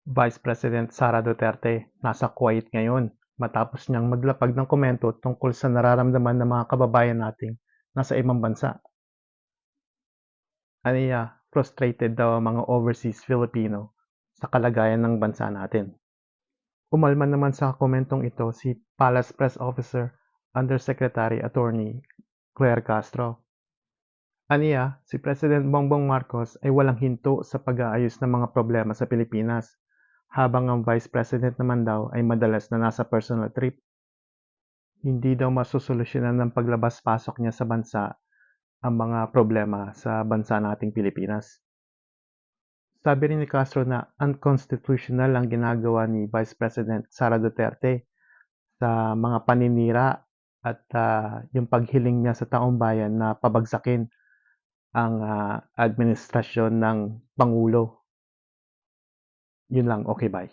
Vice President Sara Duterte nasa Kuwait ngayon matapos niyang maglapag ng komento tungkol sa nararamdaman ng mga kababayan nating nasa ibang bansa. Aniya, frustrated daw ang mga overseas Filipino sa kalagayan ng bansa natin. Umalma naman sa komentong ito si Palace Press Officer Undersecretary Attorney Claire Castro. Aniya, si President Bongbong Marcos ay walang hinto sa pag-aayos ng mga problema sa Pilipinas, habang ang Vice President naman daw ay madalas na nasa personal trip. Hindi daw masosolusyonan ng paglabas-pasok niya sa bansa ang mga problema sa bansa nating Pilipinas. Sabi rin ni Castro na unconstitutional ang ginagawa ni Vice President Sara Duterte sa mga paninira at yung paghiling niya sa taong bayan na pabagsakin ang administrasyon ng Pangulo. Yun lang, okay, bye.